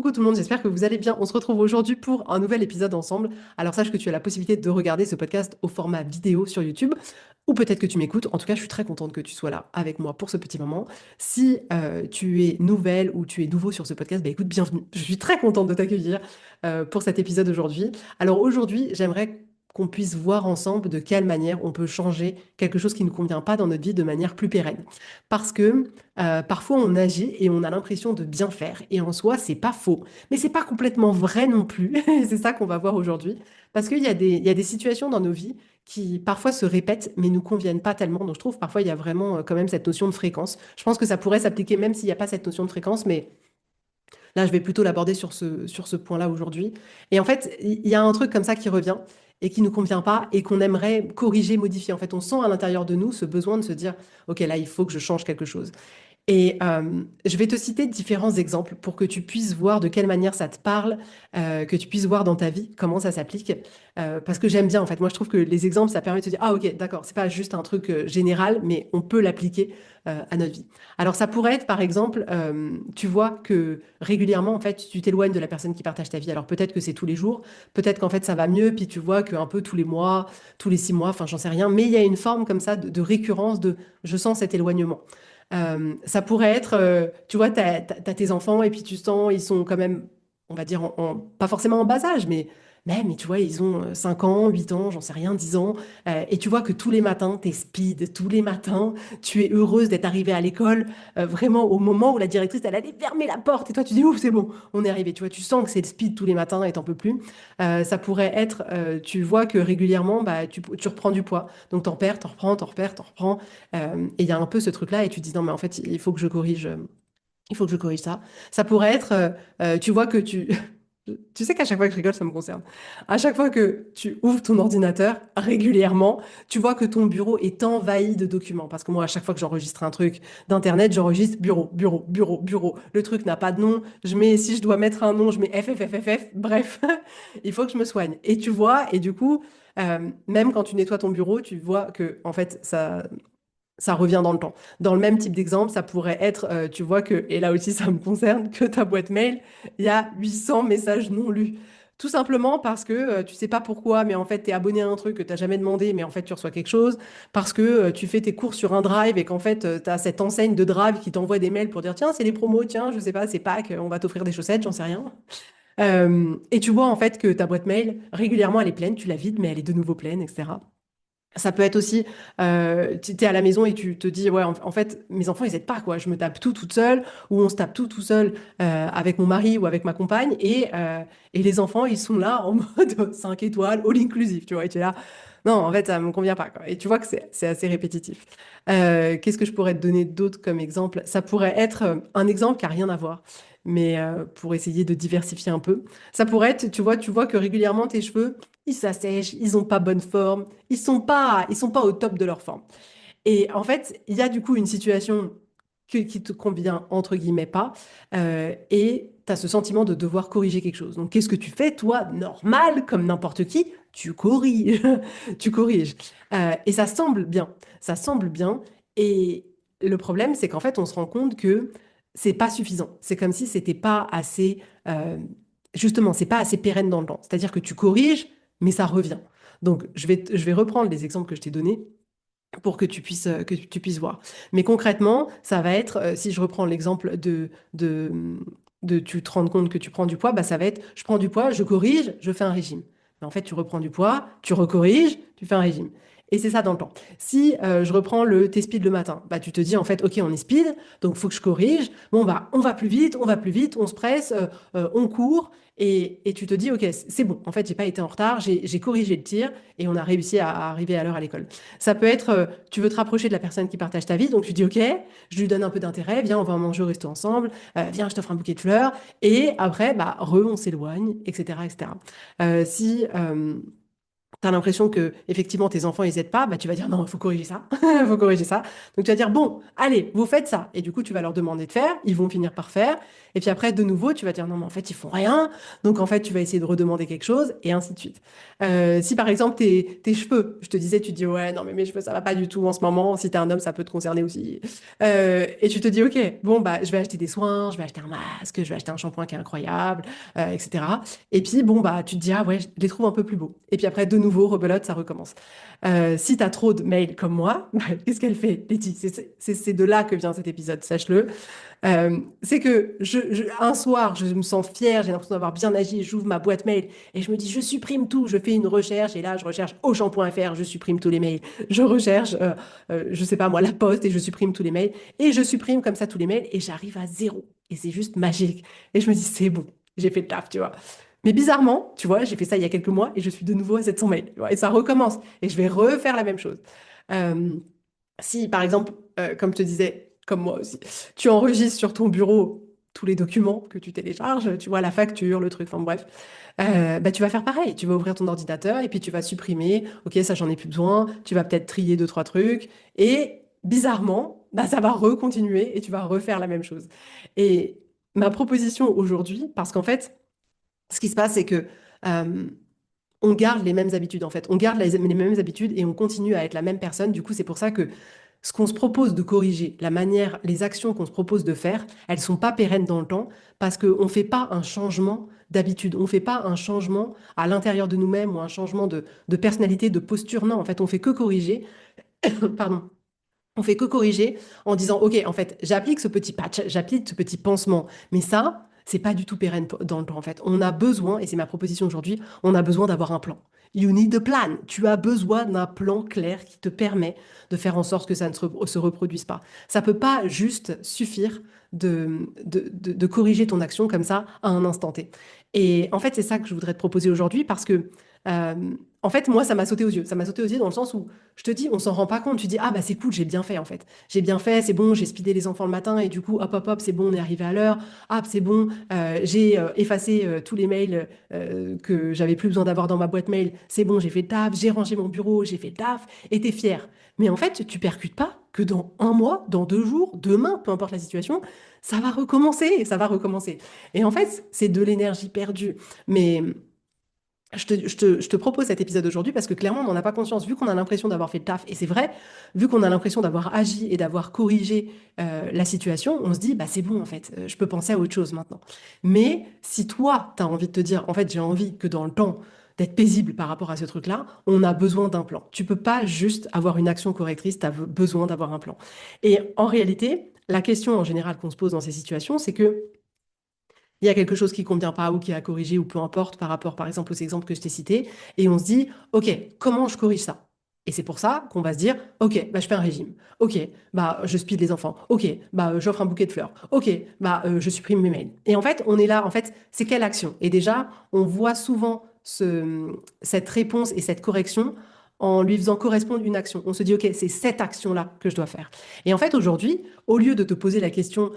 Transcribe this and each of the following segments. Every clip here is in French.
Coucou tout le monde, j'espère que vous allez bien. On se retrouve aujourd'hui pour un nouvel épisode ensemble. Alors sache que tu as la possibilité de regarder ce podcast au format vidéo sur YouTube ou peut-être que tu m'écoutes. En tout cas, je suis très contente que tu sois là avec moi pour ce petit moment. Si tu es nouvelle ou tu es nouveau sur ce podcast, bah écoute, bienvenue. Je suis très contente de t'accueillir pour cet épisode aujourd'hui. Alors aujourd'hui, j'aimerais qu'on puisse voir ensemble de quelle manière on peut changer quelque chose qui ne nous convient pas dans notre vie de manière plus pérenne. Parce que parfois, on agit et on a l'impression de bien faire. Et en soi, c'est pas faux. Mais c'est pas complètement vrai non plus. C'est ça qu'on va voir aujourd'hui. Parce qu'il y a des situations dans nos vies qui parfois se répètent, mais nous conviennent pas tellement. Donc, je trouve parfois, il y a vraiment quand même cette notion de fréquence. Je pense que ça pourrait s'appliquer même s'il n'y a pas cette notion de fréquence, mais là, je vais plutôt l'aborder sur ce point-là aujourd'hui. Et en fait, il y a un truc comme ça qui revient et qui nous convient pas et qu'on aimerait corriger, modifier. En fait, on sent à l'intérieur de nous ce besoin de se dire, OK, là, il faut que je change quelque chose. Et je vais te citer différents exemples pour que tu puisses voir de quelle manière ça te parle, que tu puisses voir dans ta vie comment ça s'applique. Parce que j'aime bien, en fait. Moi, je trouve que les exemples, ça permet de se dire, ah ok, d'accord, c'est pas juste un truc général, mais on peut l'appliquer à notre vie. Alors, ça pourrait être, par exemple, tu vois que régulièrement, en fait, tu t'éloignes de la personne qui partage ta vie. Alors, peut-être que c'est tous les jours, peut-être qu'en fait, ça va mieux, puis tu vois qu'un peu tous les mois, tous les 6 mois, enfin, j'en sais rien, mais il y a une forme comme ça de récurrence de je sens cet éloignement. Ça pourrait être, tu vois, t'as tes enfants et puis tu sens, ils sont quand même, on va dire, pas forcément en bas âge, mais même, mais tu vois, ils ont 5 ans, 8 ans, j'en sais rien, 10 ans. Et tu vois que tous les matins, t'es speed, tous les matins, tu es heureuse d'être arrivée à l'école, vraiment au moment où la directrice, elle allait fermer la porte. Et toi, tu dis, ouf, c'est bon, on est arrivé. Tu vois, tu sens que c'est le speed tous les matins et t'en peux plus. Ça pourrait être, tu vois que régulièrement, bah, tu reprends du poids. Donc, t'en perds, t'en reprends, t'en reperds, t'en reprends. Et il y a un peu ce truc-là, et tu te dis non, mais en fait, il faut que je corrige, il faut que je corrige ça. Ça pourrait être, tu vois que tu. Tu sais qu'à chaque fois que je rigole, ça me concerne. À chaque fois que tu ouvres ton ordinateur régulièrement, tu vois que ton bureau est envahi de documents. Parce que moi, à chaque fois que j'enregistre un truc d'Internet, j'enregistre bureau, bureau, bureau, bureau. Le truc n'a pas de nom. Je mets, si je dois mettre un nom, je mets FFFFF. Bref, il faut que je me soigne. Et tu vois, et du coup, même quand tu nettoies ton bureau, tu vois que, en fait, ça revient dans le temps. Dans le même type d'exemple, ça pourrait être, tu vois que, et là aussi ça me concerne, que ta boîte mail, il y a 800 messages non lus. Tout simplement parce que tu sais pas pourquoi, mais en fait, tu es abonné à un truc que tu n'as jamais demandé, mais en fait, tu reçois quelque chose. Parce que tu fais tes courses sur un drive et qu'en fait, tu as cette enseigne de drive qui t'envoie des mails pour dire, tiens, c'est les promos, tiens, je sais pas, c'est Pâques, on va t'offrir des chaussettes, j'en sais rien. Et tu vois en fait que ta boîte mail, régulièrement, elle est pleine, tu la vides, mais elle est de nouveau pleine, etc. Ça peut être aussi, tu es à la maison et tu te dis, ouais, en fait, mes enfants, ils aident pas, quoi. Je me tape tout toute seule, ou on se tape tout seul avec mon mari ou avec ma compagne, et les enfants, ils sont là en mode 5 étoiles, all inclusive, tu vois. Et tu es là, non, en fait, ça me convient pas, quoi. Et tu vois que c'est assez répétitif. Qu'est-ce que je pourrais te donner d'autre comme exemple? Ça pourrait être un exemple qui a rien à voir, mais pour essayer de diversifier un peu. Ça pourrait être, tu vois que régulièrement, tes cheveux, ils s'assèchent, ils ont pas bonne forme, ils sont pas au top de leur forme. Et en fait, il y a du coup une situation qui te convient entre guillemets pas, et tu as ce sentiment de devoir corriger quelque chose. Donc, qu'est-ce que tu fais, toi, normal, comme n'importe qui? Tu corriges, tu corriges. Et ça semble bien. Et le problème, c'est qu'en fait, on se rend compte que c'est pas suffisant. C'est comme si c'était pas assez, justement, c'est pas assez pérenne dans le temps. C'est-à-dire que tu corriges, mais ça revient. Donc, je vais reprendre les exemples que je t'ai donnés pour que tu puisses voir. Mais concrètement, ça va être, si je reprends l'exemple de tu te rends compte que tu prends du poids, bah, ça va être, je prends du poids, je corrige, je fais un régime. Mais en fait, tu reprends du poids, tu recorriges, tu fais un régime. Et c'est ça dans le temps. Si je reprends t'es speed le matin, bah, tu te dis en fait, ok, on est speed, donc il faut que je corrige. Bon, bah, on va plus vite, on va plus vite, on se presse, on court. Et tu te dis, ok, c'est bon. En fait, j'ai pas été en retard, j'ai corrigé le tir et on a réussi à arriver à l'heure à l'école. Ça peut être, tu veux te rapprocher de la personne qui partage ta vie, donc tu dis, OK, je lui donne un peu d'intérêt, viens, on va manger au resto ensemble, viens, je t'offre un bouquet de fleurs, et après, bah, on s'éloigne, etc., etc. Si tu as l'impression que effectivement tes enfants ils aident pas, bah tu vas dire non, il faut corriger ça, il faut corriger ça. Donc tu vas dire bon, allez, vous faites ça. Et du coup, tu vas leur demander de faire, ils vont finir par faire. Et puis après, de nouveau, tu vas dire non, mais en fait, ils font rien. Donc en fait, tu vas essayer de redemander quelque chose et ainsi de suite. Si par exemple tes cheveux, je te disais, tu te dis ouais, non, mais mes cheveux, ça va pas du tout en ce moment. Si t'es un homme, ça peut te concerner aussi. Et tu te dis ok, bon, bah je vais acheter des soins, je vais acheter un masque, je vais acheter un shampoing qui est incroyable, etc. Et puis, bon, bah, tu te dis, ah ouais, je les trouve un peu plus beaux. Et puis après, de nouveau, rebelote, ça recommence. Si tu as trop de mails comme moi, bah, qu'est-ce qu'elle fait, Letty? C'est de là que vient cet épisode, sache-le. C'est que un soir, je me sens fière, j'ai l'impression d'avoir bien agi, j'ouvre ma boîte mail et je me dis, je supprime tout, je fais une recherche et là, je recherche Auchan.fr, je supprime tous les mails. Je recherche, je sais pas moi, la poste et je supprime tous les mails. Et je supprime comme ça tous les mails et j'arrive à zéro. Et c'est juste magique. Et je me dis, c'est bon, j'ai fait le taf, tu vois. Mais bizarrement, tu vois, j'ai fait ça il y a quelques mois et je suis de nouveau à 700 mails, tu vois, et ça recommence. Et je vais refaire la même chose. Euh, Si, par exemple, comme je te disais, comme moi aussi, tu enregistres sur ton bureau tous les documents que tu télécharges, tu vois, la facture, le truc, enfin bref, bah, tu vas faire pareil. Tu vas ouvrir ton ordinateur et puis tu vas supprimer, ok, ça j'en ai plus besoin, tu vas peut-être trier deux, trois trucs, et bizarrement, bah, ça va recontinuer et tu vas refaire la même chose. Et ma proposition aujourd'hui, parce qu'en fait, ce qui se passe, c'est que euh, on garde les mêmes habitudes en fait. On garde les mêmes habitudes et on continue à être la même personne. Du coup, c'est pour ça que ce qu'on se propose de corriger, la manière, les actions qu'on se propose de faire, elles sont pas pérennes dans le temps parce qu'on ne fait pas un changement d'habitude. On ne fait pas un changement à l'intérieur de nous-mêmes ou un changement de personnalité, de posture. Non, en fait, on fait que corriger. Pardon. On fait que corriger en disant, OK, en fait, j'applique ce petit patch, j'applique ce petit pansement, mais ça, c'est pas du tout pérenne dans le temps, en fait. On a besoin, et c'est ma proposition aujourd'hui, on a besoin d'avoir un plan. You need a plan. Tu as besoin d'un plan clair qui te permet de faire en sorte que ça ne se reproduise pas. Ça peut pas juste suffire de corriger ton action comme ça à un instant T. Et en fait, c'est ça que je voudrais te proposer aujourd'hui parce que, euh, en fait, moi, ça m'a sauté aux yeux. Ça m'a sauté aux yeux dans le sens où je te dis, on s'en rend pas compte. Tu dis, ah bah c'est cool, j'ai bien fait en fait. J'ai bien fait, c'est bon, j'ai speedé les enfants le matin et du coup, hop, hop, hop, c'est bon, on est arrivé à l'heure. Hop, c'est bon, j'ai effacé tous les mails que j'avais plus besoin d'avoir dans ma boîte mail. C'est bon, j'ai fait le taf, j'ai rangé mon bureau, j'ai fait le taf et t'es fier. Mais en fait, tu percutes pas que dans un mois, dans 2 jours, demain, peu importe la situation, ça va recommencer, ça va recommencer. Et en fait, c'est de l'énergie perdue. Mais je te propose cet épisode aujourd'hui parce que clairement, on n'en a pas conscience. Vu qu'on a l'impression d'avoir fait le taf, et c'est vrai, vu qu'on a l'impression d'avoir agi et d'avoir corrigé la situation, on se dit, bah c'est bon en fait, je peux penser à autre chose maintenant. Mais si toi, tu as envie de te dire, en fait, j'ai envie que dans le temps, d'être paisible par rapport à ce truc-là, on a besoin d'un plan. Tu peux pas juste avoir une action correctrice, tu as besoin d'avoir un plan. Et en réalité, la question en général qu'on se pose dans ces situations, c'est que il y a quelque chose qui ne convient pas ou qui est à corriger ou peu importe par rapport, par exemple, aux exemples que je t'ai cités. Et on se dit, OK, comment je corrige ça? Et c'est pour ça qu'on va se dire, OK, bah, je fais un régime. OK, bah, je speed les enfants. OK, bah, j'offre un bouquet de fleurs. OK, bah, je supprime mes mails. Et en fait, on est là, en fait, c'est quelle action? Et déjà, on voit souvent cette réponse et cette correction en lui faisant correspondre une action. On se dit, OK, c'est cette action-là que je dois faire. Et en fait, aujourd'hui, au lieu de te poser la question,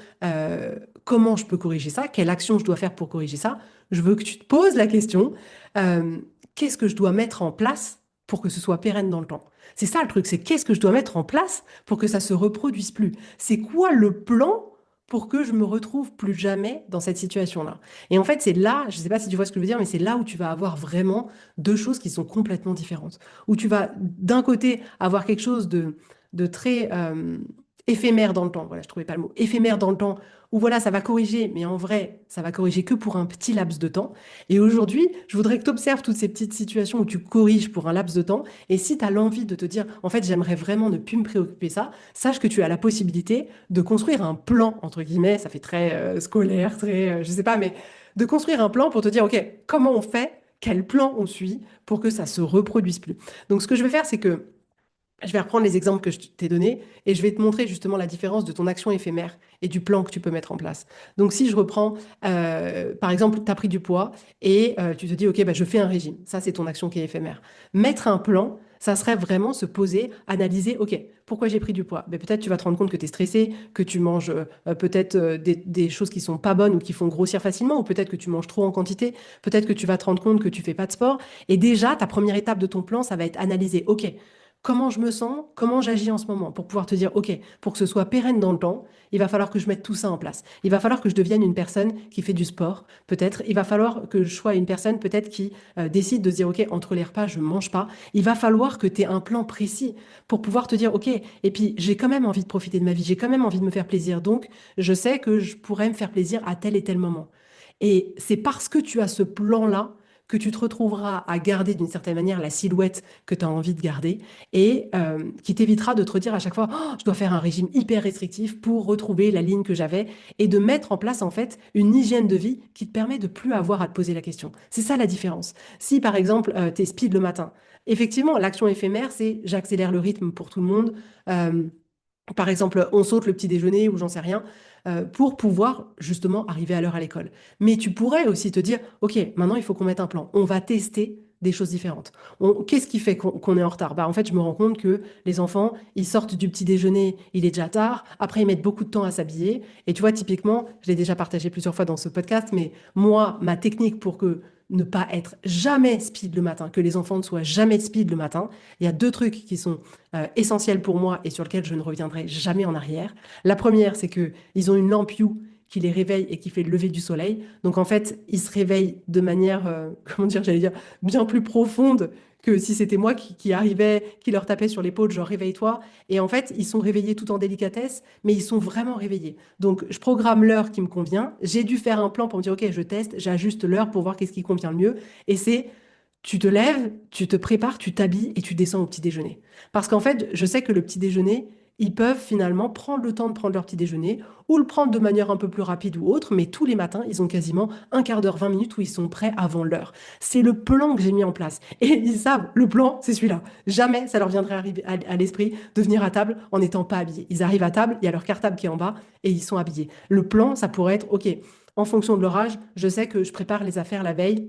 comment je peux corriger ça? Quelle action je dois faire pour corriger ça? Je veux que tu te poses la question, euh, qu'est-ce que je dois mettre en place pour que ce soit pérenne dans le temps? C'est ça le truc, c'est qu'est-ce que je dois mettre en place pour que ça se reproduise plus? C'est quoi le plan pour que je me retrouve plus jamais dans cette situation-là? Et en fait, c'est là, je ne sais pas si tu vois ce que je veux dire, mais c'est là où tu vas avoir vraiment deux choses qui sont complètement différentes. Où tu vas d'un côté avoir quelque chose de très éphémère dans le temps. Voilà, je trouvais pas le mot. Éphémère dans le temps, où voilà, ça va corriger, mais en vrai, ça va corriger que pour un petit laps de temps. Et aujourd'hui, je voudrais que tu observes toutes ces petites situations où tu corriges pour un laps de temps. Et si tu as l'envie de te dire, en fait, j'aimerais vraiment ne plus me préoccuper ça, sache que tu as la possibilité de construire un plan, entre guillemets, ça fait très scolaire, très, je sais pas, mais de construire un plan pour te dire, OK, comment on fait? Quel plan on suit pour que ça se reproduise plus? Donc, ce que je vais faire, c'est que Je vais reprendre les exemples que je t'ai donnés et je vais te montrer justement la différence de ton action éphémère et du plan que tu peux mettre en place. Donc, si je reprends, par exemple, tu as pris du poids et tu te dis, OK, bah, je fais un régime. Ça, c'est ton action qui est éphémère. Mettre un plan, ça serait vraiment se poser, analyser, OK, pourquoi j'ai pris du poids? Ben, peut-être tu vas te rendre compte que tu es stressé, que tu manges peut-être des choses qui sont pas bonnes ou qui font grossir facilement, ou peut-être que tu manges trop en quantité, peut-être que tu vas te rendre compte que tu fais pas de sport. Et déjà, ta première étape de ton plan, ça va être analyser, OK, comment je me sens, comment j'agis en ce moment, pour pouvoir te dire, OK, pour que ce soit pérenne dans le temps, il va falloir que je mette tout ça en place. Il va falloir que je devienne une personne qui fait du sport, peut-être. Il va falloir que je sois une personne peut-être qui décide de se dire, OK, entre les repas, je ne mange pas. Il va falloir que tu aies un plan précis pour pouvoir te dire, OK, et puis j'ai quand même envie de profiter de ma vie, j'ai quand même envie de me faire plaisir. Donc, je sais que je pourrais me faire plaisir à tel et tel moment. Et c'est parce que tu as ce plan-là que tu te retrouveras à garder d'une certaine manière la silhouette que tu as envie de garder et qui t'évitera de te redire à chaque fois, oh, je dois faire un régime hyper restrictif pour retrouver la ligne que j'avais et de mettre en place en fait une hygiène de vie qui te permet de plus avoir à te poser la question. C'est ça la différence. Si par exemple tu es speed le matin, effectivement l'action éphémère c'est j'accélère le rythme pour tout le monde. Euh, Par exemple, on saute le petit déjeuner ou j'en sais rien, pour pouvoir justement arriver à l'heure à l'école. Mais tu pourrais aussi te dire, OK, maintenant il faut qu'on mette un plan. On va tester des choses différentes. Qu'est-ce qui fait qu'on est en retard? Bah, en fait, je me rends compte que les enfants, ils sortent du petit déjeuner, il est déjà tard, après ils mettent beaucoup de temps à s'habiller. Et tu vois, typiquement, je l'ai déjà partagé plusieurs fois dans ce podcast, mais moi, ma technique pour que ne pas être jamais speed le matin, que les enfants ne soient jamais speed le matin, il y a deux trucs qui sont essentiel pour moi et sur lequel je ne reviendrai jamais en arrière. La première, c'est que ils ont une lampe Hue qui les réveille et qui fait le lever du soleil. Donc en fait, ils se réveillent de manière, comment dire, j'allais dire, bien plus profonde que si c'était moi qui arrivais, qui leur tapait sur l'épaule, genre réveille-toi. Et en fait, ils sont réveillés tout en délicatesse, mais ils sont vraiment réveillés. Donc je programme l'heure qui me convient. J'ai dû faire un plan pour me dire, OK, je teste, j'ajuste l'heure pour voir qu'est-ce qui convient le mieux. Et c'est tu te lèves, tu te prépares, tu t'habilles et tu descends au petit déjeuner. Parce qu'en fait, je sais que le petit déjeuner, ils peuvent finalement prendre le temps de prendre leur petit déjeuner ou le prendre de manière un peu plus rapide ou autre, mais tous les matins, ils ont quasiment un quart d'heure, 20 minutes où ils sont prêts avant l'heure. C'est le plan que j'ai mis en place. Et ils savent, le plan, c'est celui-là. Jamais ça leur viendrait à l'esprit de venir à table en n'étant pas habillés. Ils arrivent à table, il y a leur cartable qui est en bas et ils sont habillés. Le plan, ça pourrait être, OK, en fonction de leur âge, je sais que je prépare les affaires la veille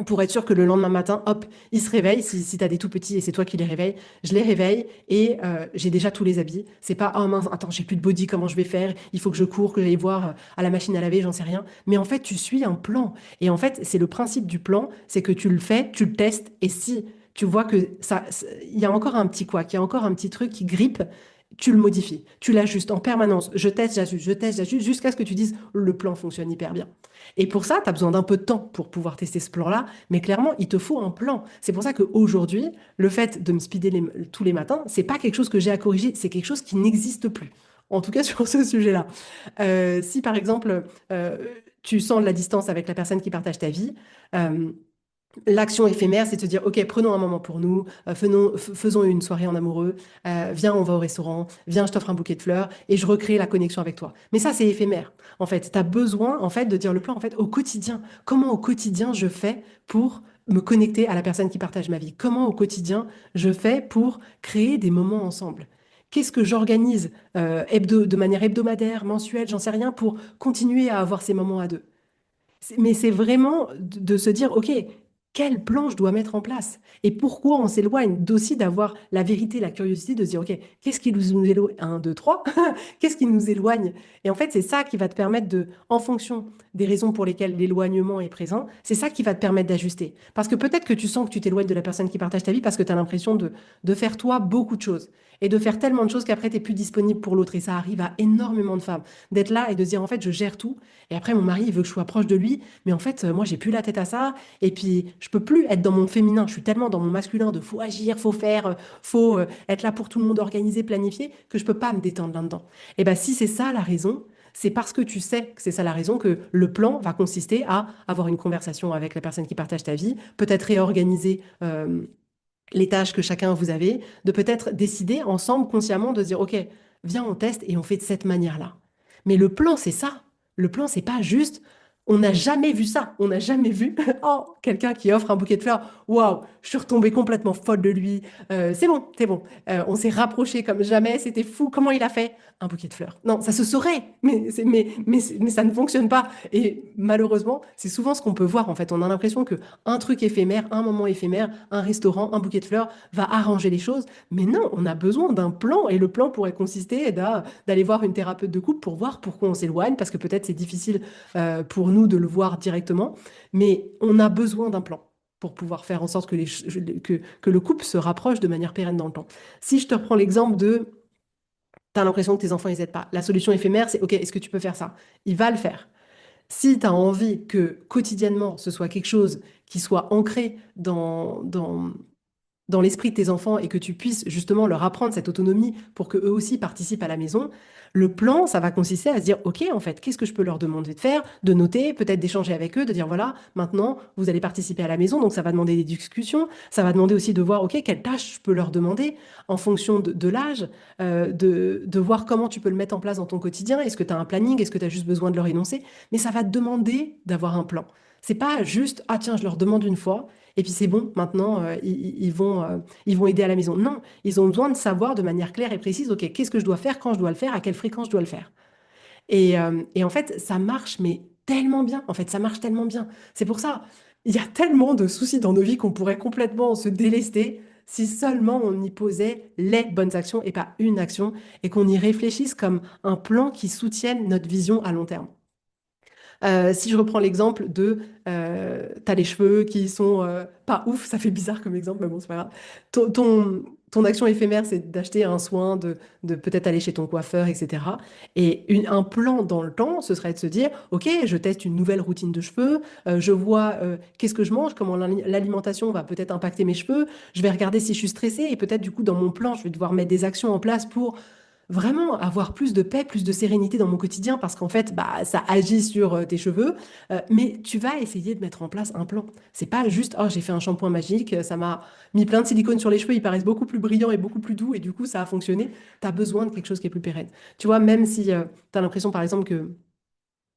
pour être sûr que le lendemain matin, hop, ils se réveillent. Si tu as des tout petits et c'est toi qui les réveilles, je les réveille et j'ai déjà tous les habits. C'est pas, oh mince, attends, j'ai plus de body, comment je vais faire? Il faut que je cours, que j'aille voir à la machine à laver, j'en sais rien. Mais en fait, tu suis un plan. Et en fait, c'est le principe du plan, c'est que tu le fais, tu le testes et si tu vois que il y a encore un petit quoi, qu'il y a encore un petit truc qui grippe, tu le modifies, tu l'ajustes en permanence. Je teste, j'ajuste, je teste, j'ajuste, jusqu'à ce que tu dises le plan fonctionne hyper bien. Et pour ça, tu as besoin d'un peu de temps pour pouvoir tester ce plan-là, mais clairement, il te faut un plan. C'est pour ça qu'aujourd'hui, le fait de me speeder tous les matins, c'est pas quelque chose que j'ai à corriger, c'est quelque chose qui n'existe plus. En tout cas, sur ce sujet-là. Si par exemple, tu sens de la distance avec la personne qui partage ta vie, euh, l'action éphémère, c'est de se dire, OK, prenons un moment pour nous, faisons une soirée en amoureux, viens, on va au restaurant, viens, je t'offre un bouquet de fleurs et je recrée la connexion avec toi. Mais ça, c'est éphémère. En fait, tu as besoin, en fait, de dire le plan, en fait, au quotidien. Comment au quotidien je fais pour me connecter à la personne qui partage ma vie? Comment au quotidien je fais pour créer des moments ensemble? Qu'est-ce que j'organise de manière hebdomadaire, mensuelle, j'en sais rien, pour continuer à avoir ces moments à deux? Mais c'est vraiment de se dire, OK, quel plan je dois mettre en place? Et pourquoi on s'éloigne d'aussi d'avoir la vérité, la curiosité, de se dire, OK, qu'est-ce qui nous éloigne? Un, deux, trois. Qu'est-ce qui nous éloigne? Et en fait, c'est ça qui va te permettre de, en fonction des raisons pour lesquelles l'éloignement est présent, c'est ça qui va te permettre d'ajuster. Parce que peut-être que tu sens que tu t'éloignes de la personne qui partage ta vie parce que tu as l'impression de faire toi beaucoup de choses. Et de faire tellement de choses qu'après, tu n'es plus disponible pour l'autre. Et ça arrive à énormément de femmes. D'être là et de se dire, en fait, je gère tout. Et après, mon mari, il veut que je sois proche de lui. Mais en fait, moi, j'ai plus la tête à ça. Et puis, je peux plus être dans mon féminin. Je suis tellement dans mon masculin de faut agir, faut faire, faut être là pour tout le monde, organiser, planifier, que je peux pas me détendre là-dedans. Et ben, si c'est ça la raison, c'est parce que tu sais que c'est ça la raison que le plan va consister à avoir une conversation avec la personne qui partage ta vie, peut-être réorganiser les tâches que chacun vous avez, de peut-être décider ensemble consciemment de se dire, OK, viens, on teste et on fait de cette manière-là. Mais le plan, c'est ça. Le plan, c'est pas juste, On n'a jamais vu ça. On n'a jamais vu oh, quelqu'un qui offre un bouquet de fleurs. Waouh, je suis retombée complètement folle de lui. C'est bon, c'est bon. On s'est rapprochés comme jamais. C'était fou. Comment il a fait? Un bouquet de fleurs. Non, ça se saurait, mais ça ne fonctionne pas. Et malheureusement, c'est souvent ce qu'on peut voir en fait. On a l'impression que un truc éphémère, un moment éphémère, un restaurant, un bouquet de fleurs va arranger les choses. Mais non, on a besoin d'un plan. Et le plan pourrait consister d'aller voir une thérapeute de couple pour voir pourquoi on s'éloigne, parce que peut-être c'est difficile pour nous de le voir directement, mais on a besoin d'un plan pour pouvoir faire en sorte que le couple se rapproche de manière pérenne dans le temps. Si je te reprends l'exemple de, tu as l'impression que tes enfants, ils n'aident pas. La solution éphémère, c'est, OK, est-ce que tu peux faire ça? Il va le faire. Si tu as envie que quotidiennement, ce soit quelque chose qui soit ancré dans l'esprit de tes enfants et que tu puisses justement leur apprendre cette autonomie pour que eux aussi participent à la maison, le plan, ça va consister à se dire, OK, en fait, qu'est-ce que je peux leur demander de faire, de noter, peut-être d'échanger avec eux, de dire, voilà, maintenant, vous allez participer à la maison, donc ça va demander des discussions, ça va demander aussi de voir, OK, quelles tâches je peux leur demander en fonction de l'âge, de voir comment tu peux le mettre en place dans ton quotidien, est-ce que tu as un planning, est-ce que tu as juste besoin de leur énoncer, mais ça va te demander d'avoir un plan. C'est pas juste, ah tiens, je leur demande une fois, et puis c'est bon, maintenant, ils vont aider à la maison. Non, ils ont besoin de savoir de manière claire et précise, OK, qu'est-ce que je dois faire, quand je dois le faire, à quelle fréquence je dois le faire. Et en fait, ça marche, mais tellement bien. En fait, ça marche tellement bien. C'est pour ça, il y a tellement de soucis dans nos vies qu'on pourrait complètement se délester si seulement on y posait les bonnes actions et pas une action, et qu'on y réfléchisse comme un plan qui soutienne notre vision à long terme. Si je reprends l'exemple de, t'as les cheveux qui sont pas ouf, ça fait bizarre comme exemple, mais bon, c'est pas grave. Ton action éphémère, c'est d'acheter un soin, de peut-être aller chez ton coiffeur, etc. Et un plan dans le temps, ce serait de se dire, OK, je teste une nouvelle routine de cheveux, je vois qu'est-ce que je mange, comment l'alimentation va peut-être impacter mes cheveux, je vais regarder si je suis stressée, et peut-être du coup, dans mon plan, je vais devoir mettre des actions en place pour vraiment avoir plus de paix, plus de sérénité dans mon quotidien parce qu'en fait, bah, ça agit sur tes cheveux. Mais tu vas essayer de mettre en place un plan. C'est pas juste, oh, j'ai fait un shampoing magique, ça m'a mis plein de silicone sur les cheveux, ils paraissent beaucoup plus brillants et beaucoup plus doux et du coup, ça a fonctionné. Tu as besoin de quelque chose qui est plus pérenne. Tu vois, même si tu as l'impression, par exemple, que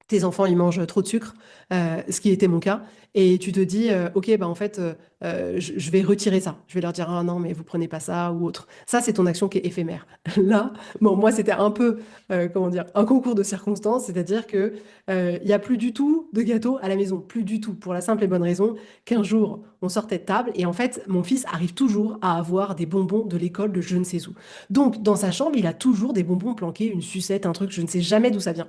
tes enfants, ils mangent trop de sucre, ce qui était mon cas, et tu te dis, OK, bah en fait, je vais retirer ça. Je vais leur dire, ah non, mais vous prenez pas ça ou autre. Ça, c'est ton action qui est éphémère. Là, bon, moi, c'était un peu, comment dire, un concours de circonstances, c'est-à-dire que il y a plus du tout de gâteau à la maison, plus du tout, pour la simple et bonne raison qu'un jour, on sortait de table, et en fait, mon fils arrive toujours à avoir des bonbons de l'école de je ne sais où. Donc, dans sa chambre, il a toujours des bonbons planqués, une sucette, un truc, je ne sais jamais d'où ça vient.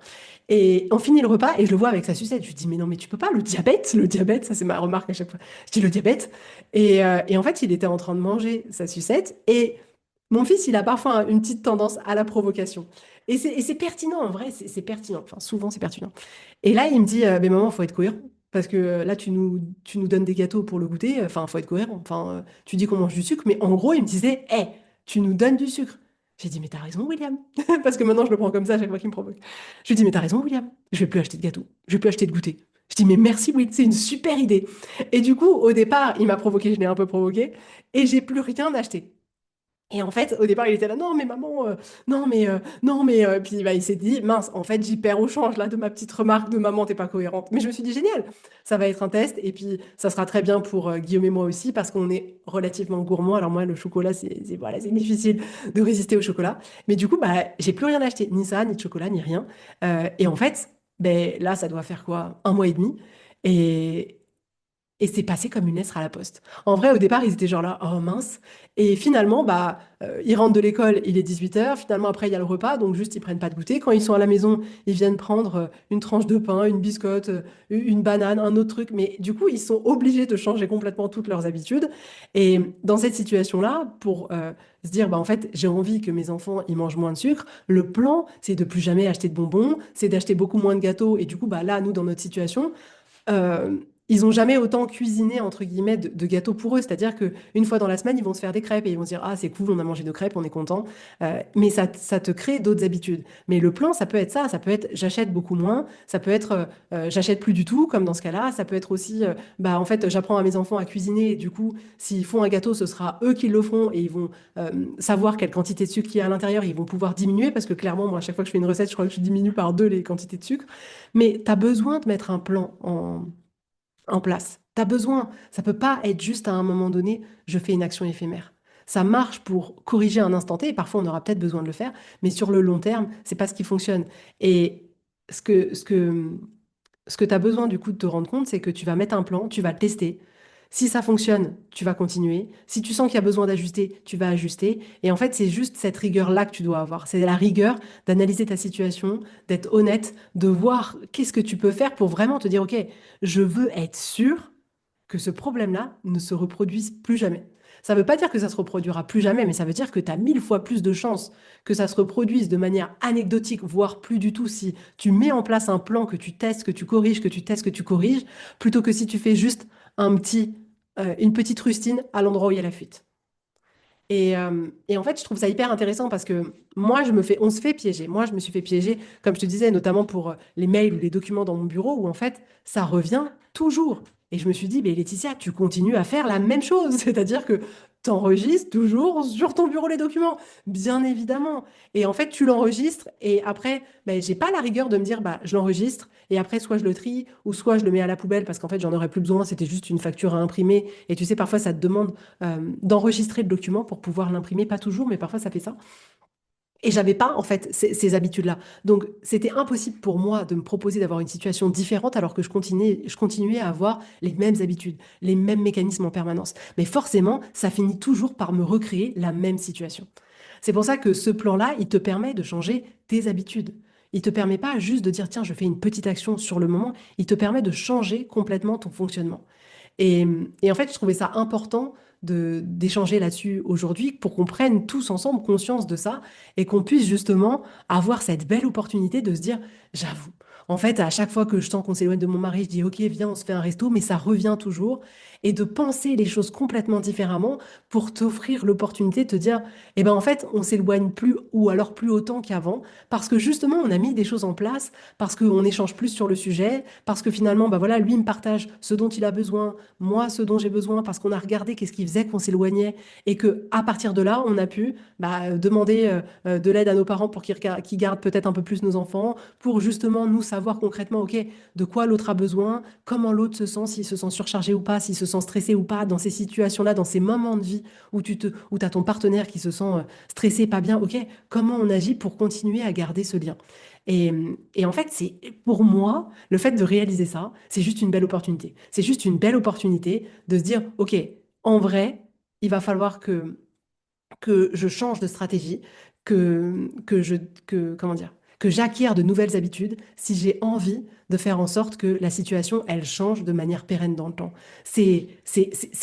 Et on finit le repas et je le vois avec sa sucette. Je lui dis, mais non, mais tu peux pas, le diabète, ça c'est ma remarque à chaque fois. Je dis, le diabète. Et en fait, il était en train de manger sa sucette. Et mon fils, il a parfois une petite tendance à la provocation. Et c'est pertinent, en vrai, c'est pertinent. Enfin, souvent, c'est pertinent. Et là, il me dit, mais maman, faut être cohérent. Parce que là, tu nous donnes des gâteaux pour le goûter. Enfin, faut être cohérent. Enfin, tu dis qu'on mange du sucre. Mais en gros, il me disait, hé, tu nous donnes du sucre. J'ai dit, mais t'as raison, William. Parce que maintenant, je le prends comme ça à chaque fois qu'il me provoque. Je lui dis, mais t'as raison, William. Je vais plus acheter de gâteaux. Je vais plus acheter de goûter. Je dis, mais merci, Will, c'est une super idée. Et du coup, au départ, il m'a provoqué, je l'ai un peu provoqué. Et j'ai plus rien acheté. Et en fait, au départ, il était là, non, mais maman, non, mais, non, mais, puis bah, il s'est dit, mince, en fait, j'y perds au change, là, de ma petite remarque de maman, t'es pas cohérente. Mais je me suis dit, génial, ça va être un test, et puis ça sera très bien pour Guillaume et moi aussi, parce qu'on est relativement gourmands. Alors moi, le chocolat, voilà, c'est difficile de résister au chocolat. Mais du coup, bah, j'ai plus rien acheté, ni ça, ni de chocolat, ni rien. Et en fait, ben, là, ça doit faire quoi, un mois et demi. Et, et c'est passé comme une lettre à la poste. En vrai, au départ, ils étaient genre là, oh mince. Et finalement, bah, ils rentrent de l'école, il est 18 h. Finalement, après, il y a le repas, donc juste, ils prennent pas de goûter. Quand ils sont à la maison, ils viennent prendre une tranche de pain, une biscotte, une banane, un autre truc. Mais du coup, ils sont obligés de changer complètement toutes leurs habitudes. Et dans cette situation-là, pour se dire, bah, en fait, j'ai envie que mes enfants, ils mangent moins de sucre, le plan, c'est de plus jamais acheter de bonbons, c'est d'acheter beaucoup moins de gâteaux. Et du coup, bah, là, nous, dans notre situation, ils ont jamais autant cuisiné, entre guillemets, de gâteaux pour eux. C'est-à-dire qu'une fois dans la semaine, ils vont se faire des crêpes et ils vont se dire, ah, c'est cool, on a mangé nos crêpes, on est content. Mais ça te crée d'autres habitudes. Mais le plan, ça peut être ça. Ça peut être, j'achète beaucoup moins. Ça peut être, j'achète plus du tout, comme dans ce cas-là. Ça peut être aussi, bah, en fait, j'apprends à mes enfants à cuisiner. Et du coup, s'ils font un gâteau, ce sera eux qui le feront et ils vont savoir quelle quantité de sucre il y a à l'intérieur. Ils vont pouvoir diminuer parce que clairement, moi, à chaque fois que je fais une recette, je crois que je diminue par deux les quantités de sucre. Mais tu as besoin de mettre un plan en place. Tu as besoin. Ça peut pas être juste à un moment donné, je fais une action éphémère. Ça marche pour corriger un instant T, et parfois on aura peut-être besoin de le faire, mais sur le long terme, c'est pas ce qui fonctionne. Et ce que, ce que, ce que tu as besoin du coup de te rendre compte, c'est que tu vas mettre un plan, tu vas le tester. Si ça fonctionne, tu vas continuer. Si tu sens qu'il y a besoin d'ajuster, tu vas ajuster. Et en fait, c'est juste cette rigueur-là que tu dois avoir. C'est la rigueur d'analyser ta situation, d'être honnête, de voir qu'est-ce que tu peux faire pour vraiment te dire, OK, je veux être sûr que ce problème-là ne se reproduise plus jamais. Ça ne veut pas dire que ça se reproduira plus jamais, mais ça veut dire que tu as 1000 fois plus de chances que ça se reproduise de manière anecdotique, voire plus du tout si tu mets en place un plan que tu testes, que tu corriges, que tu testes, que tu corriges, plutôt que si tu fais juste une petite rustine à l'endroit où il y a la fuite. Et en fait, je trouve ça hyper intéressant parce que moi, on se fait piéger. Moi, je me suis fait piéger, comme je te disais, notamment pour les mails ou les documents dans mon bureau, où en fait, ça revient toujours. Et je me suis dit, mais Laetitia, tu continues à faire la même chose. C'est-à-dire que tu enregistres toujours sur ton bureau les documents, bien évidemment. Et en fait, tu l'enregistres et après, ben, j'ai pas la rigueur de me dire, bah, je l'enregistre et après, soit je le trie ou soit je le mets à la poubelle parce qu'en fait, j'en aurais plus besoin. C'était juste une facture à imprimer. Et tu sais, parfois, ça te demande d'enregistrer le document pour pouvoir l'imprimer. Pas toujours, mais parfois ça fait ça. Et j'avais pas en fait ces habitudes-là. Donc c'était impossible pour moi de me proposer d'avoir une situation différente alors que je continuais à avoir les mêmes habitudes, les mêmes mécanismes en permanence. Mais forcément, ça finit toujours par me recréer la même situation. C'est pour ça que ce plan-là, il te permet de changer tes habitudes. Il te permet pas juste de dire tiens, je fais une petite action sur le moment, il te permet de changer complètement ton fonctionnement. Et, et en fait, je trouvais ça important d'échanger là-dessus aujourd'hui pour qu'on prenne tous ensemble conscience de ça et qu'on puisse justement avoir cette belle opportunité de se dire, j'avoue, en fait, à chaque fois que je sens qu'on s'éloigne de mon mari, je dis, OK, viens, on se fait un resto, mais ça revient toujours. Et de penser les choses complètement différemment pour t'offrir l'opportunité de te dire, eh ben en fait, on s'éloigne plus ou alors plus autant qu'avant parce que justement, on a mis des choses en place, parce qu'on échange plus sur le sujet, parce que finalement, bah voilà, lui il me partage ce dont il a besoin, moi ce dont j'ai besoin, parce qu'on a regardé qu'est-ce qui faisait qu'on s'éloignait et que à partir de là, on a pu demander de l'aide à nos parents pour qu'ils gardent peut-être un peu plus nos enfants, pour justement nous savoir concrètement, ok, de quoi l'autre a besoin, comment l'autre se sent, s'il se sent surchargé ou pas, s'il se sent stressé ou pas, dans ces situations-là, dans ces moments de vie où tu as ton partenaire qui se sent stressé, pas bien, ok, comment on agit pour continuer à garder ce lien. Et, et en fait, c'est pour moi, le fait de réaliser ça, c'est juste une belle opportunité. C'est juste une belle opportunité de se dire, OK, en vrai, il va falloir que je change de stratégie, que je, comment dire, que j'acquière de nouvelles habitudes si j'ai envie de faire en sorte que la situation, elle change de manière pérenne dans le temps. C'est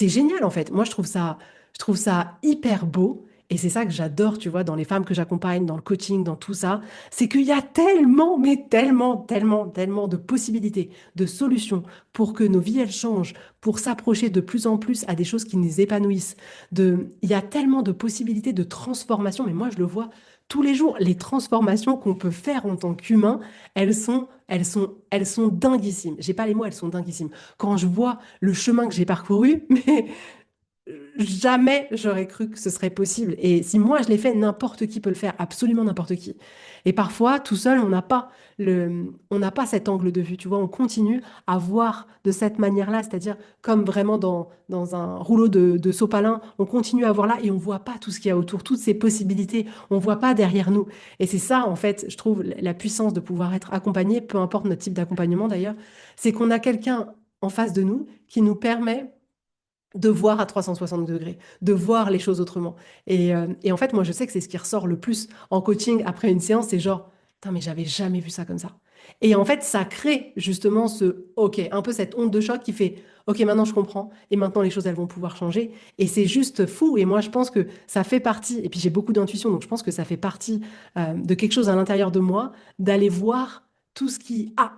génial, en fait. Moi, je trouve ça hyper beau. Et c'est ça que j'adore, tu vois, dans les femmes que j'accompagne, dans le coaching, dans tout ça, c'est qu'il y a tellement, mais tellement, tellement, tellement de possibilités, de solutions pour que nos vies, elles changent, pour s'approcher de plus en plus à des choses qui nous épanouissent, il y a tellement de possibilités de transformation, mais moi je le vois tous les jours. Les transformations qu'on peut faire en tant qu'humain, elles sont dinguissimes. J'ai pas les mots, elles sont dinguissimes. Quand je vois le chemin que j'ai parcouru, mais jamais j'aurais cru que ce serait possible. Et si moi je l'ai fait, n'importe qui peut le faire, absolument n'importe qui. Et parfois, tout seul, on n'a pas cet angle de vue. Tu vois, on continue à voir de cette manière-là, c'est-à-dire comme vraiment dans un rouleau de sopalin, on continue à voir là et on voit pas tout ce qu'il y a autour, toutes ces possibilités, on voit pas derrière nous. Et c'est ça, en fait, je trouve la puissance de pouvoir être accompagné, peu importe notre type d'accompagnement d'ailleurs, c'est qu'on a quelqu'un en face de nous qui nous permet de voir à 360 degrés, de voir les choses autrement. Et en fait, moi, je sais que c'est ce qui ressort le plus en coaching après une séance, c'est genre, putain, mais j'avais jamais vu ça comme ça. Et en fait, ça crée justement OK, un peu cette onde de choc qui fait, OK, maintenant je comprends, et maintenant les choses, elles vont pouvoir changer. Et c'est juste fou. Et moi, je pense que ça fait partie, et puis j'ai beaucoup d'intuition, donc je pense que ça fait partie de quelque chose à l'intérieur de moi, d'aller voir tout ce qui a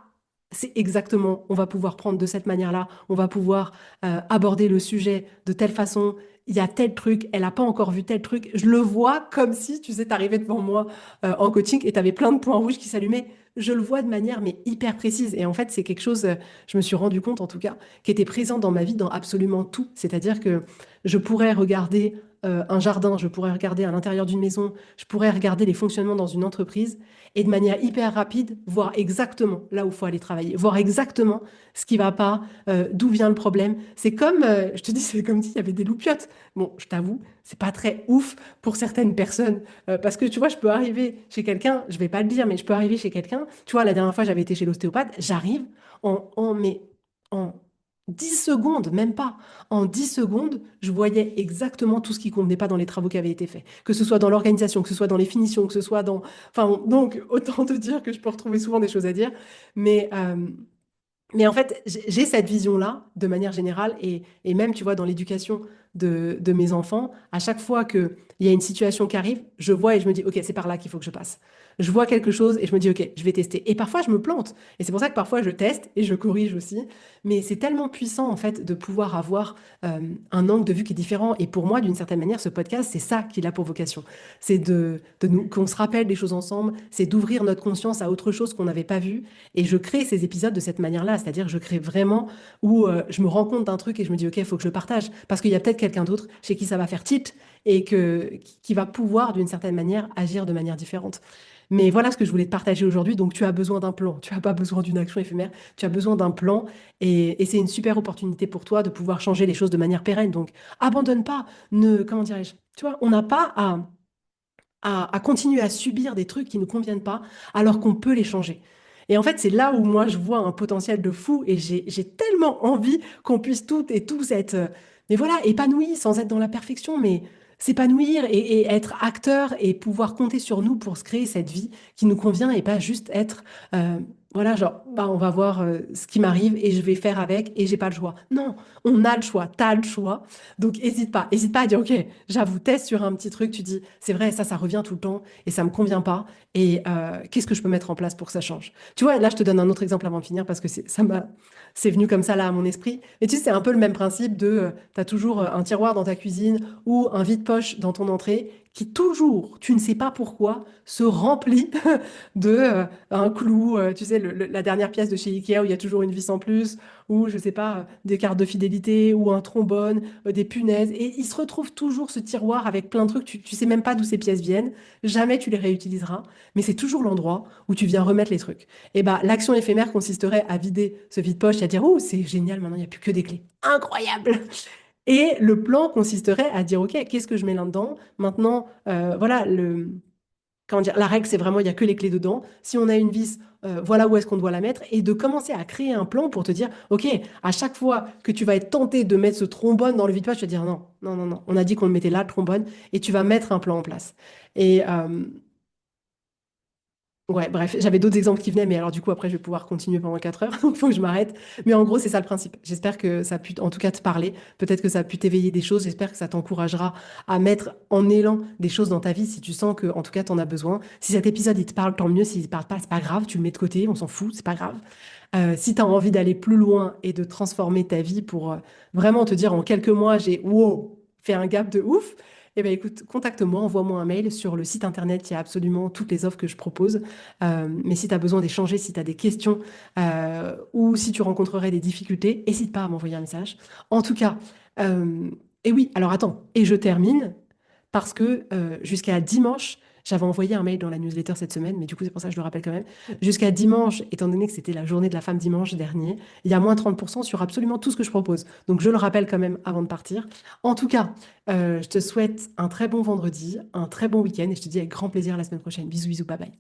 c'est exactement, on va pouvoir prendre de cette manière-là, on va pouvoir aborder le sujet de telle façon. Il y a tel truc, elle n'a pas encore vu tel truc. Je le vois comme si, tu sais, t'arrivais devant moi en coaching et tu avais plein de points rouges qui s'allumaient. Je le vois de manière mais hyper précise. Et en fait, c'est quelque chose, je me suis rendu compte en tout cas, qui était présent dans ma vie dans absolument tout. C'est-à-dire que je pourrais regarder un jardin, je pourrais regarder à l'intérieur d'une maison, je pourrais regarder les fonctionnements dans une entreprise et de manière hyper rapide, voir exactement là où il faut aller travailler, voir exactement ce qui va pas, d'où vient le problème. C'est comme, je te dis, c'est comme s'il y avait des loupiottes. Bon, je t'avoue, c'est pas très ouf pour certaines personnes parce que tu vois, je peux arriver chez quelqu'un, je vais pas le dire, mais je peux arriver chez quelqu'un. Tu vois, la dernière fois, j'avais été chez l'ostéopathe, j'arrive mais en 10 secondes, même pas. En 10 secondes, je voyais exactement tout ce qui convenait pas dans les travaux qui avaient été faits. Que ce soit dans l'organisation, que ce soit dans les finitions, que ce soit dans... Enfin, donc, autant te dire que je peux retrouver souvent des choses à dire. Mais, euh, mais en fait, j'ai cette vision-là de manière générale et même, tu vois, dans l'éducation de mes enfants, à chaque fois qu'il y a une situation qui arrive, je vois et je me dis, OK, c'est par là qu'il faut que je passe. Je vois quelque chose et je me dis, OK, je vais tester. Et parfois, je me plante. Et c'est pour ça que parfois, je teste et je corrige aussi. Mais c'est tellement puissant, en fait, de pouvoir avoir un angle de vue qui est différent. Et pour moi, d'une certaine manière, ce podcast, c'est ça qu'il a pour vocation. C'est de nous, qu'on se rappelle des choses ensemble, c'est d'ouvrir notre conscience à autre chose qu'on n'avait pas vu. Et je crée ces épisodes de cette manière-là, c'est-à-dire je crée vraiment où je me rends compte d'un truc et je me dis, OK, il faut que je le partage. Parce qu'il y a peut-être quelqu'un d'autre chez qui ça va faire tilt et qui va pouvoir, d'une certaine manière, agir de manière différente. Mais voilà ce que je voulais te partager aujourd'hui. Donc, tu as besoin d'un plan. Tu n'as pas besoin d'une action éphémère. Tu as besoin d'un plan. Et c'est une super opportunité pour toi de pouvoir changer les choses de manière pérenne. Donc, abandonne pas. Comment dirais-je? Tu vois, on n'a pas à continuer à subir des trucs qui ne conviennent pas alors qu'on peut les changer. Et en fait, c'est là où moi, je vois un potentiel de fou et j'ai tellement envie qu'on puisse toutes et tous être, mais voilà, épanouis sans être dans la perfection, mais s'épanouir et être acteur et pouvoir compter sur nous pour se créer cette vie qui nous convient et pas juste être, euh, voilà, genre, bah, on va voir ce qui m'arrive et je vais faire avec et j'ai pas le choix. Non, on a le choix, t'as le choix. Donc, hésite pas à dire, OK, j'avoue, teste sur un petit truc, tu dis, c'est vrai, ça revient tout le temps et ça me convient pas. Et qu'est-ce que je peux mettre en place pour que ça change? Tu vois, là, je te donne un autre exemple avant de finir parce que c'est venu comme ça là à mon esprit. Et tu sais, c'est un peu le même principe de, tu as toujours un tiroir dans ta cuisine ou un vide-poche dans ton entrée qui toujours, tu ne sais pas pourquoi, se remplit de un clou, tu sais, la dernière pièce de chez Ikea où il y a toujours une vis en plus, ou je sais pas, des cartes de fidélité, ou un trombone, des punaises. Et il se retrouve toujours ce tiroir avec plein de trucs. Tu sais même pas d'où ces pièces viennent. Jamais tu les réutiliseras. Mais c'est toujours l'endroit où tu viens remettre les trucs. Et bah, l'action éphémère consisterait à vider ce vide-poche et à dire, oh, c'est génial, maintenant il n'y a plus que des clés. Incroyable! Et le plan consisterait à dire, OK, qu'est-ce que je mets là-dedans? Maintenant, voilà, comment dire, la règle, c'est vraiment, il n'y a que les clés dedans. Si on a une vis, voilà où est-ce qu'on doit la mettre. Et de commencer à créer un plan pour te dire, OK, à chaque fois que tu vas être tenté de mettre ce trombone dans le vide-poche, tu vas dire, non, non, non, non, on a dit qu'on le mettait là, le trombone, et tu vas mettre un plan en place. Et, ouais, bref, j'avais d'autres exemples qui venaient, mais alors du coup, après, je vais pouvoir continuer pendant 4 heures, donc il faut que je m'arrête. Mais en gros, c'est ça le principe. J'espère que ça a pu, en tout cas, te parler. Peut-être que ça a pu t'éveiller des choses. J'espère que ça t'encouragera à mettre en élan des choses dans ta vie si tu sens que, en tout cas, tu en as besoin. Si cet épisode, il te parle, tant mieux. S'il ne te parle pas, c'est pas grave. Tu le mets de côté, on s'en fout, c'est pas grave. Si tu as envie d'aller plus loin et de transformer ta vie pour vraiment te dire en quelques mois, j'ai wow, fait un gap de ouf, eh bien écoute, contacte-moi, envoie-moi un mail sur le site internet, il y a absolument toutes les offres que je propose. Mais si tu as besoin d'échanger, si tu as des questions ou si tu rencontrerais des difficultés, n'hésite pas à m'envoyer un message. En tout cas, et oui, alors attends, et je termine parce que jusqu'à dimanche, j'avais envoyé un mail dans la newsletter cette semaine, mais du coup, c'est pour ça que je le rappelle quand même. Jusqu'à dimanche, étant donné que c'était la journée de la femme dimanche dernier, il y a moins 30% sur absolument tout ce que je propose. Donc, je le rappelle quand même avant de partir. En tout cas, je te souhaite un très bon vendredi, un très bon week-end et je te dis avec grand plaisir la semaine prochaine. Bisous, bisous, bye bye.